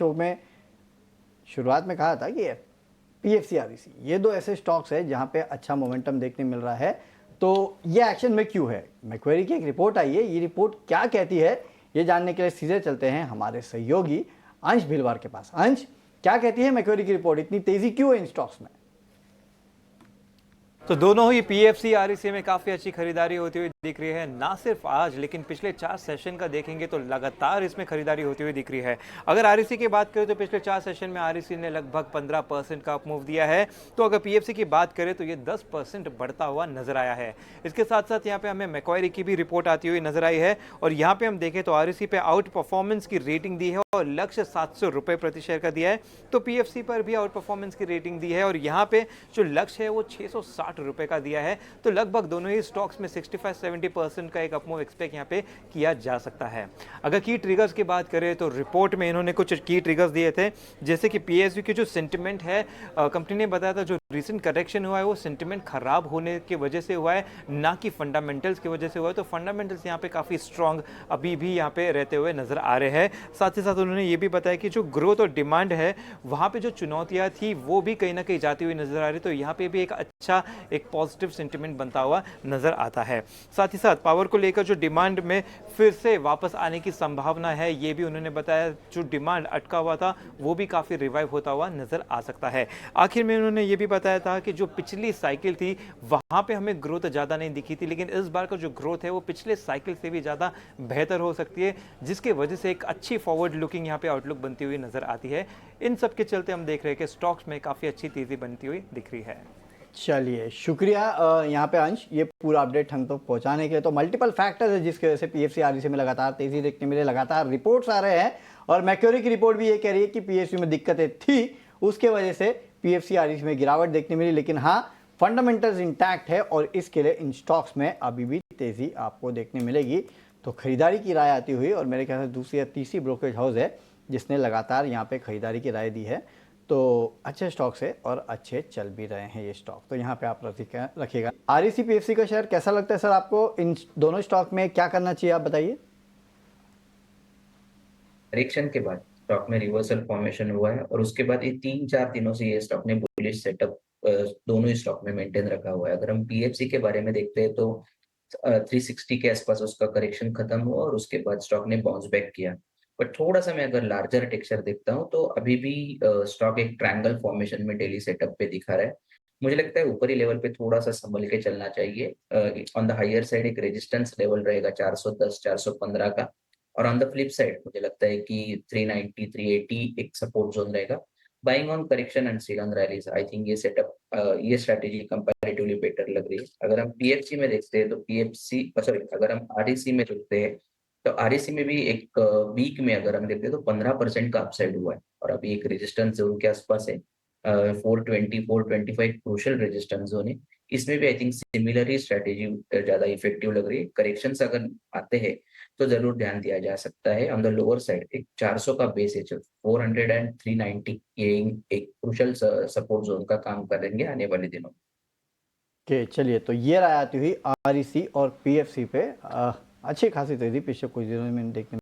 Show में शुरुआत में कहा था कि पीएफसी आरईसी ये दो ऐसे स्टॉक्स है जहां पे अच्छा मोमेंटम देखने मिल रहा है, तो ये एक्शन में क्यों है? मैक्वेरी की एक रिपोर्ट आई है, ये रिपोर्ट क्या कहती है ये जानने के लिए सीधे चलते हैं हमारे सहयोगी अंश भिलवार के पास। अंश, क्या कहती है मैक्वेरी की रिपोर्ट, इतनी तेजी क्यों है इन स्टॉक्स में? तो दोनों ही पीएफसी आरईसी में काफ़ी अच्छी खरीदारी होती हुई दिख रही है, ना सिर्फ आज लेकिन पिछले 4 सेशन का देखेंगे तो लगातार इसमें खरीदारी होती हुई दिख रही है। अगर आरईसी की बात करें तो पिछले 4 सेशन में आरईसी ने लगभग 15% का अप मूव दिया है, तो अगर पीएफसी की बात करें तो ये 10% बढ़ता हुआ नजर आया है। इसके साथ साथ यहाँ पे हमें मैक्वायरी की भी रिपोर्ट आती हुई नजर आई है और यहाँ पे हम देखें तो आरईसी पे आउट परफॉर्मेंस की रेटिंग दी है और लक्ष्य 700 रुपए प्रति शेयर का दिया है, तो पीएफसी पर भी आउट परफॉर्मेंस की रेटिंग दी है और यहाँ पे जो लक्ष्य है वो 660 रुपए का दिया है। तो लगभग दोनों ही स्टॉक्स में 65-70% का एक अपमूव एक्सपेक्ट यहाँ पे किया जा सकता है। अगर की ट्रिगर्स की बात करें तो रिपोर्ट में इन्होंने कुछ की ट्रिगर्स दिए थे, जैसे कि पीएसयू की जो सेंटिमेंट है, कंपनी ने बताया था जो रिसेंट करेक्शन हुआ है वो सेंटिमेंट खराब होने की वजह से हुआ है, ना कि फंडामेंटल्स की वजह से हुआ है। तो फंडामेंटल्स यहाँ पे काफ़ी स्ट्रॉन्ग अभी भी यहाँ पे रहते हुए नजर आ रहे हैं। साथ ही साथ उन्होंने ये भी बताया कि जो ग्रोथ और डिमांड है वहाँ पे जो चुनौतियाँ थी वो भी कहीं ना कहीं जाती हुई नजर आ रही, तो यहाँ पे भी एक अच्छा एक पॉजिटिव सेंटिमेंट बनता हुआ नजर आता है। साथ ही साथ पावर को लेकर जो डिमांड में फिर से वापस आने की संभावना है ये भी उन्होंने बताया, जो डिमांड अटका हुआ था वो भी काफ़ी रिवाइव होता हुआ नजर आ सकता है। आखिर में उन्होंने ये भी बताया था कि जो पिछली साइकिल थी वहाँ पे हमें ग्रोथ ज़्यादा नहीं दिखी थी, लेकिन इस बार का जो ग्रोथ है वो पिछले साइकिल से भी ज़्यादा बेहतर हो सकती है, जिसके वजह से एक अच्छी फॉरवर्ड लुकिंग यहाँ पे आउटलुक बनती हुई नजर आती है। इन सब के चलते हम देख रहे हैं कि स्टॉक्स में काफ़ी अच्छी तेज़ी बनती हुई दिख रही है। चलिए, शुक्रिया यहाँ पे अंश ये पूरा अपडेट हम तक पहुँचाने के लिए। तो मल्टीपल फैक्टर्स है जिसकी वजह से पीएफसी आरईसी में लगातार तेजी देखने मिले, लगातार रिपोर्ट्स आ रहे हैं और मैक्वेरी की रिपोर्ट भी ये कह रही है कि पीएसयू में दिक्कतें थी, उसके वजह से पीएफसी आरईसी में गिरावट देखने मिली, लेकिन हाँ फंडामेंटल्स इंटैक्ट है और इसके लिए इन स्टॉक्स में अभी भी तेजी आपको देखने मिलेगी। तो खरीदारी की राय आती हुई, और मेरे ख्याल से दूसरी या तीसरी ब्रोकरेज हाउस है जिसने लगातार यहाँ पे खरीदारी की राय दी है, तो अच्छे स्टॉक्स है और अच्छे चल भी रहे हैं ये स्टॉक, तो यहाँ पे आप रखिएगा। आरईसी पीएफसी का शेयर कैसा लगता है सर आपको? इन दोनों स्टॉक में क्या करना चाहिए आप बताइए। करेक्शन के बाद स्टॉक में रिवर्सल फॉर्मेशन हुआ है और उसके बाद ये 3-4 दिनों से ये स्टॉक ने बुलिश सेटअप दोनों ही स्टॉक में मेंटेन रखा हुआ है। अगर हम पीएफसी के बारे में देखते हैं तो 360 के आसपास उसका करेक्शन खत्म हुआ और उसके बाद स्टॉक ने बाउंस बैक किया। बट थोड़ा सा मैं अगर लार्जर टेक्सचर देखता हूँ तो अभी भी स्टॉक एक ट्रायंगल फॉर्मेशन में डेली सेटअप पे दिखा रहा है। मुझे लगता है ऊपरी लेवल पे थोड़ा सा संभल के चलना चाहिए। ऑन द हायर साइड एक रेजिस्टेंस लेवल रहेगा 410 415 का, और ऑन द फ्लिप साइड मुझे लगता है कि 390 380 एक सपोर्ट जोन रहेगा। Buying on correction and sell on rallies, I think ये सेटअप ये स्ट्रेटेजी कंपैरेटिवली बेटर लग रही है। अगर हम पीएफसी में देखते हैं तो पीएफसी सॉरी अगर हम आरईसी में देखते हैं तो आरईसी में भी एक वीक में अगर हम देखते हैं तो 15% का अपसाइड हुआ है और अभी एक रेजिस्टेंस जोन के आसपास है। 420 425 क्रूशियल रेजिस्टेंस जोन है। इसमें भी I think similar he strategy ज्यादा इफेक्टिव लग रही है। करेक्शंस अगर आते हैं तो जरूर ध्यान दिया जा सकता है। ऑन द लोअर साइड एक 400 का बेस है, 400 एंड 390 ये एक क्रूशियल सपोर्ट जोन का काम करेंगे आने वाले दिनों में। के चलिए, तो ये राय आती हुई आरईसी और पीएफसी पे अच्छी खासी तेजी पिछले कुछ दिनों में देखने